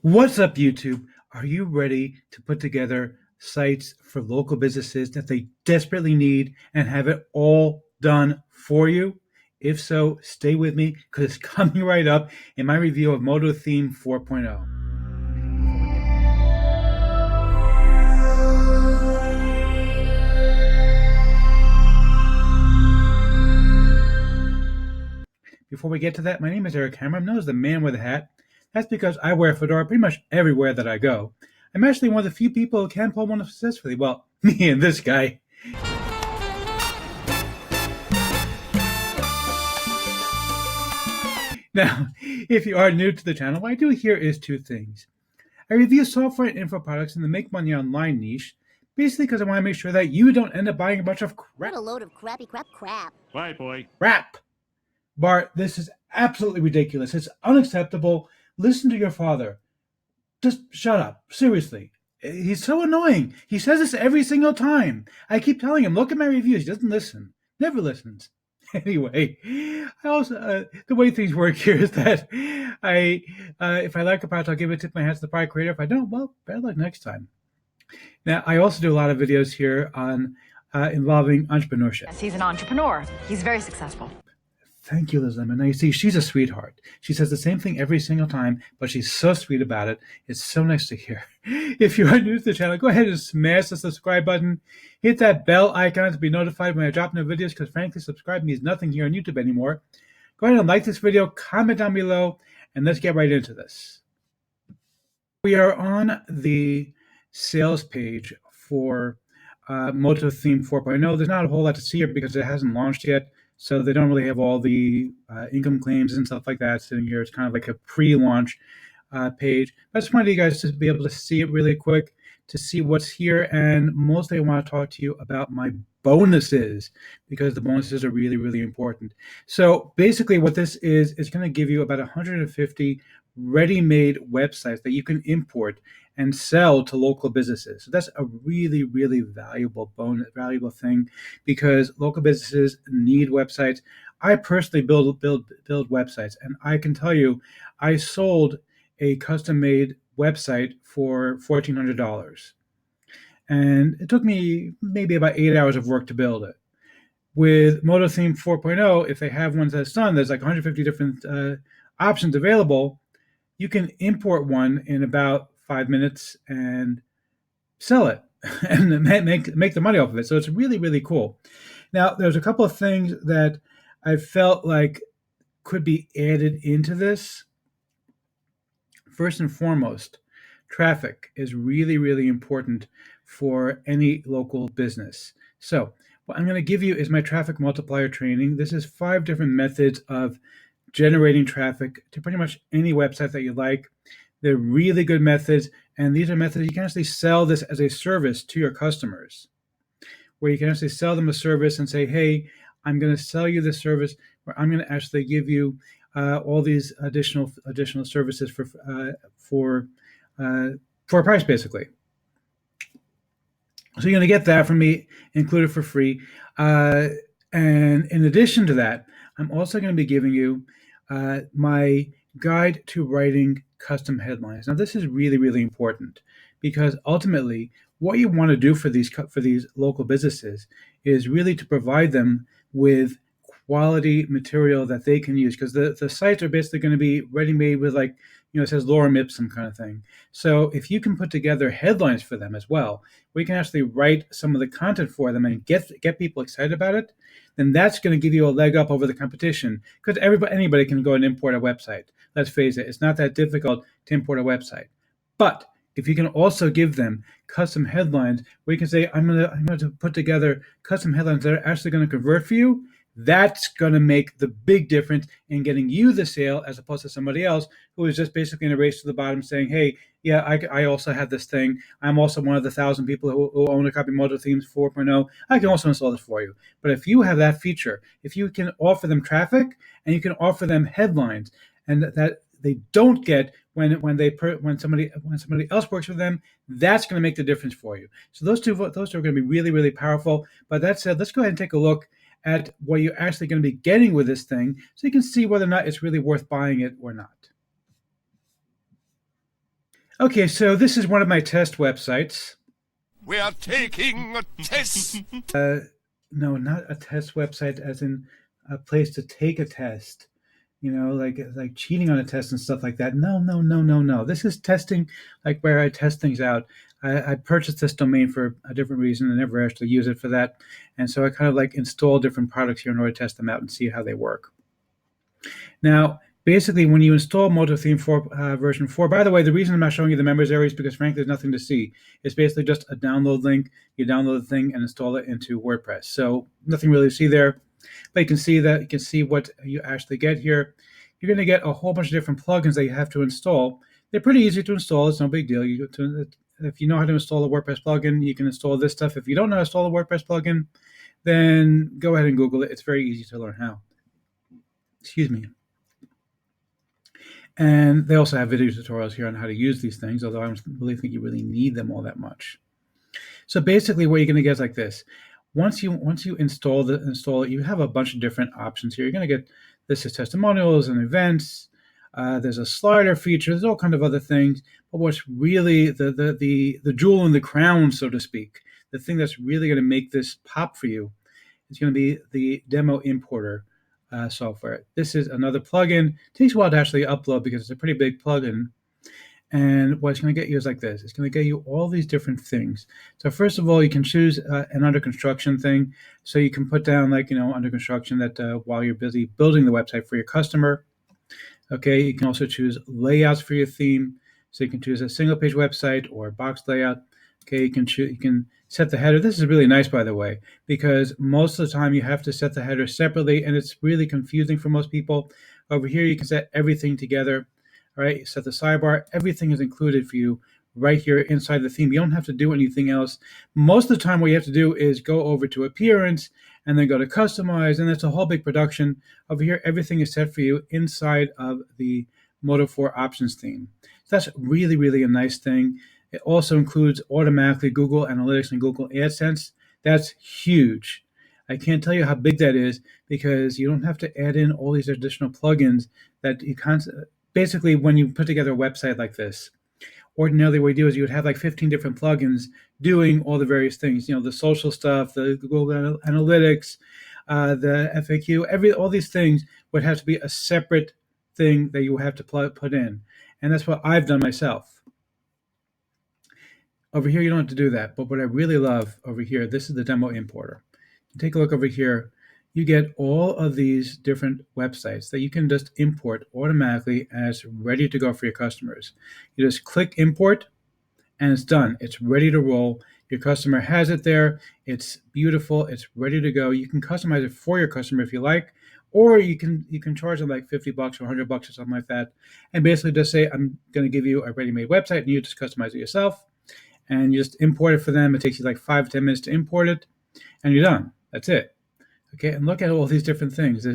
What's up, YouTube? Are you ready to put together sites for local businesses that they desperately need and have it all done for you? If so, stay with me because it's coming right up in my review of Moto Theme 4.0. Before we get to that, my name is Eric Hammer. I'm known as the man with a hat. That's because I wear a fedora pretty much everywhere that I go. I'm actually one of the few people who can pull one off successfully. Well, me and this guy. Now, if you are new to the channel, what I do here is two things. I review software and info products in the make money online niche, basically because I want to make sure that you don't end up buying a bunch of What a load of crappy crap. Bye, boy. crap. Bart, this is absolutely ridiculous. It's unacceptable. Listen to your father. Just shut up. Seriously. He's so annoying. He says this every single time. I keep telling him, look at my reviews. He doesn't listen. Never listens. Anyway, I also the way things work here is that if I like a product, I'll give it tip my hat to the product creator. If I don't, well, bad luck next time. Now, I also do a lot of videos here on involving entrepreneurship. Yes, he's an entrepreneur. He's very successful. Thank you, Liz Lemon. Now, you see, she's a sweetheart. She says the same thing every single time, but she's so sweet about it. It's so nice to hear. If you are new to the channel, go ahead and smash the subscribe button. Hit that bell icon to be notified when I drop new videos, because frankly, subscribe means nothing here on YouTube anymore. Go ahead and like this video, comment down below, and let's get right into this. We are on the sales page for Moto Theme 4.0. There's not a whole lot to see here because it hasn't launched yet. So they don't really have all the income claims and stuff like that sitting here. It's kind of like a pre-launch page. I just wanted you guys to be able to see it really quick, to see what's here. And mostly I want to talk to you about my bonuses, because the bonuses are really, really important. So basically what this is going to give you about 150 ready-made websites that you can import and sell to local businesses. So that's a really, really valuable thing, because local businesses need websites. I personally build websites, and I can tell you, I sold a custom-made website for $1,400, and it took me maybe about 8 hours of work to build it. With Moto Theme 4.0, if they have one that's done, there's like 150 different options available. You can import one in about 5 minutes and sell it and make the money off of it. So it's really, really cool. Now, there's a couple of things that I felt like could be added into this. First and foremost, traffic is really, really important for any local business. So what I'm going to give you is my traffic multiplier training. This is 5 different methods of generating traffic to pretty much any website that you like. They're really good methods, and these are methods you can actually sell this as a service to your customers, where you can actually sell them a service and say, hey, I'm going to sell you this service, where I'm going to actually give you all these additional services for a price, basically. So you're going to get that from me included for free. And in addition to that, I'm also going to be giving you my guide to writing custom headlines. Now, this is really, really important, because ultimately what you want to do for these local businesses is really to provide them with quality material that they can use, because the sites are basically going to be ready-made with, like, it says lorem ipsum kind of thing. So if you can put together headlines for them as well, we can actually write some of the content for them and get people excited about it, then that's going to give you a leg up over the competition, because anybody can go and import a website. Let's face it, it's not that difficult to import a website. But if you can also give them custom headlines where you can say, I'm going to put together custom headlines that are actually going to convert for you, that's going to make the big difference in getting you the sale, as opposed to somebody else who is just basically in a race to the bottom saying, hey, yeah, I also have this thing. I'm also one of the 1,000 people who own a copy of Moto Themes 4.0. I can also install this for you. But if you have that feature, if you can offer them traffic and you can offer them headlines, and that they don't get when somebody else works with them, that's going to make the difference for you. So those two are going to be really, really powerful. But that said, let's go ahead and take a look at what you're actually going to be getting with this thing, so you can see whether or not it's really worth buying it or not. Okay, so this is one of my test websites. We are taking a test. No, not a test website, as in a place to take a test. Like cheating on a test and stuff like that. No, no, no, no, no. This is testing, like where I test things out. I purchased this domain for a different reason. I never actually use it for that, and so I kind of like install different products here in order to test them out and see how they work. Now, basically, when you install Moto Theme 4 version 4, by the way, the reason I'm not showing you the members area is because, frankly, there's nothing to see. It's basically just a download link. You download the thing and install it into WordPress. So nothing really to see there. But you can see what you actually get here. You're going to get a whole bunch of different plugins that you have to install. They're pretty easy to install. It's no big deal. If you know how to install a WordPress plugin, you can install this stuff. If you don't know how to install a WordPress plugin, then go ahead and Google it. It's very easy to learn how. Excuse me. And they also have video tutorials here on how to use these things, although I don't really think you really need them all that much. So basically what you're going to get is like this. Once you install it, you have a bunch of different options here. You're going to get this is testimonials and events. There's a slider feature. There's all kind of other things. But what's really the jewel in the crown, so to speak, the thing that's really going to make this pop for you is going to be the demo importer software. This is another plugin. It takes a while to actually upload because it's a pretty big plugin. And what it's going to get you is like this. It's going to get you all these different things. So first of all, you can choose an under construction thing. So you can put down under construction that while you're busy building the website for your customer. Okay, you can also choose layouts for your theme. So you can choose a single page website or a box layout. Okay, you can set the header. This is really nice, by the way, because most of the time you have to set the header separately, and it's really confusing for most people. Over here, you can set everything together. All right, set the sidebar. Everything is included for you right here inside the theme. You don't have to do anything else. Most of the time, what you have to do is go over to appearance and then go to customize, and it's a whole big production. Over here, everything is set for you inside of the Moto 4 options theme. So that's really, really a nice thing. It also includes automatically Google Analytics and Google AdSense. That's huge. I can't tell you how big that is because you don't have to add in all these additional plugins that you can't. Basically, when you put together a website like this, ordinarily what you do is you would have like 15 different plugins doing all the various things, the social stuff, the Google Analytics, the FAQ, all these things would have to be a separate thing that you have to put in. And that's what I've done myself. Over here, you don't have to do that. But what I really love over here, this is the demo importer. Take a look over here. You get all of these different websites that you can just import automatically as ready to go for your customers. You just click import and it's done. It's ready to roll. Your customer has it there. It's beautiful. It's ready to go. You can customize it for your customer if you like, or you can charge them like $50 or $100 or something like that, and basically just say, I'm going to give you a ready-made website and you just customize it yourself, and you just import it for them. It takes you like 5-10 minutes to import it, and you're done. That's it. Okay, and look at all these different things.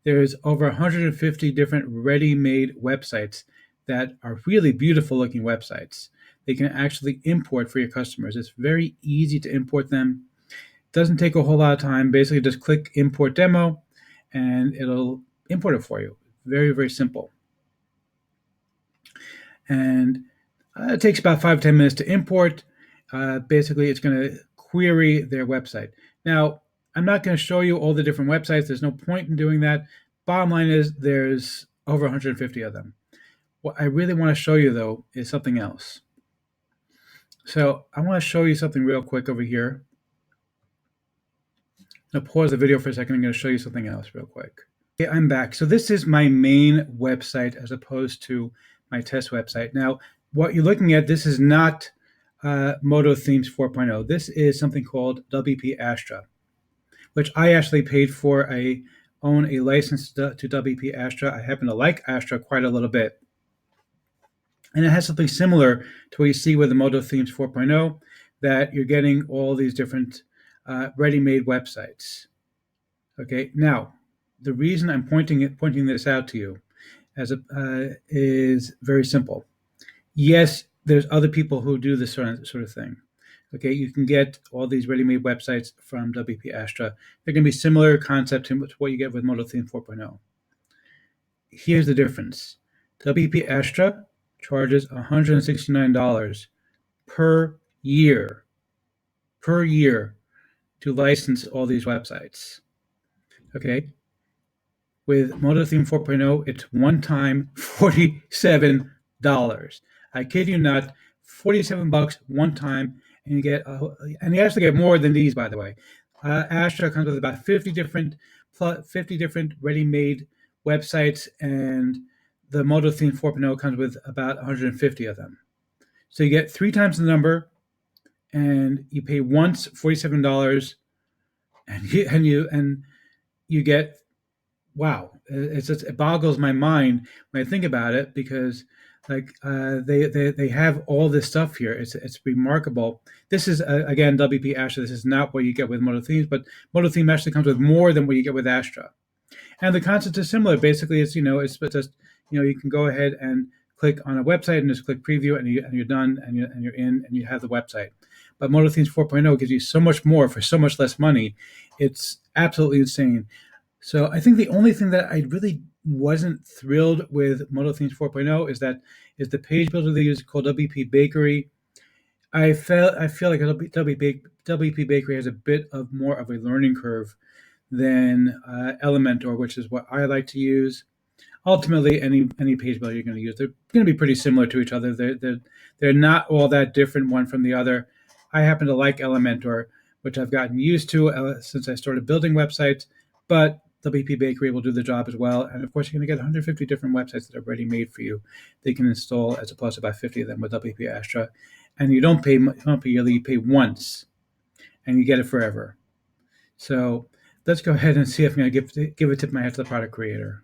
There's over 150 different ready-made websites that are really beautiful looking websites. They can actually import for your customers. It's very easy to import them. It doesn't take a whole lot of time. Basically, just click import demo and it'll import it for you. Very, very simple. And it takes about 5-10 minutes to import. Basically, it's going to query their website. Now, I'm not going to show you all the different websites. There's no point in doing that. Bottom line is there's over 150 of them. What I really want to show you, though, is something else. So I want to show you something real quick over here. Now pause the video for a second. I'm going to show you something else real quick. Okay, I'm back. So this is my main website as opposed to my test website. Now, what you're looking at, this is not Moto Themes 4.0. This is something called WP Astra, which I actually paid for. I own a license to WP Astra. I happen to like Astra quite a little bit. And it has something similar to what you see with the Moto Themes 4.0, that you're getting all these different ready-made websites. Okay, now, the reason I'm pointing this out to you is very simple. Yes, there's other people who do this sort of thing. Okay, you can get all these ready-made websites from WP Astra. They're going to be similar concept to what you get with Moto Theme 4.0. Here's the difference. WP Astra charges $169 per year to license all these websites. Okay. With Moto Theme 4.0, it's one time $47. I kid you not, $47 one time, and you actually get more than these, by the way. Astra comes with about 50 different ready-made websites, and the Moto Theme 4.0 comes with about 150 of them. So you get 3 times the number, and you pay once $47, and you get, wow, it boggles my mind when I think about it, because they have all this stuff here. It's remarkable. This is again WP Astra. This is not what you get with Moto Themes, but Moto Theme actually comes with more than what you get with Astra, and the concept is similar. Basically, it's just you can go ahead and click on a website and just click preview, and you're done, and you're in, and you have the website. But Moto Themes 4.0 gives you so much more for so much less money. It's absolutely insane. So I think the only thing that I really wasn't thrilled with Moto Themes 4.0 is the page builder they use called WP Bakery. I feel like WP Bakery has a bit of more of a learning curve than Elementor, which is what I like to use. Ultimately, any page builder you're going to use, they're going to be pretty similar to each other. They're not all that different one from the other. I happen to like Elementor, which I've gotten used to since I started building websites, but WP Bakery will do the job as well. And of course, you're going to get 150 different websites that are ready made for you. They can install as opposed to about 50 of them with WP Astra. And you don't pay yearly, you pay once, and you get it forever. So let's go ahead and see if I'm going to give a tip of my hat to the product creator.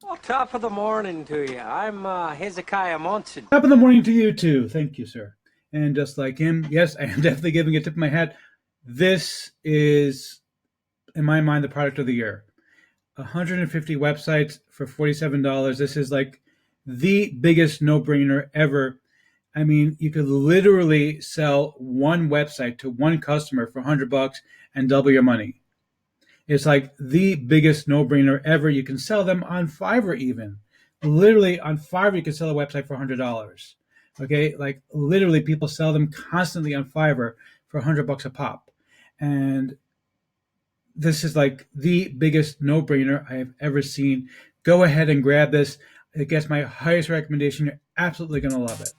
Well, top of the morning to you. I'm Hezekiah Monson. Top of the morning to you too. Thank you, sir. And just like him, yes, I am definitely giving a tip of my hat. This is, in my mind, the product of the year. 150 websites for $47. This is like the biggest no-brainer ever. I mean, you could literally sell one website to one customer for $100 and double your money. It's like the biggest no-brainer ever. You can sell them on Fiverr even. Literally on Fiverr, you can sell a website for $100. Okay, like literally people sell them constantly on Fiverr for $100 a pop. And this is like the biggest no-brainer I have ever seen. Go ahead and grab this. It gets my highest recommendation. You're absolutely going to love it.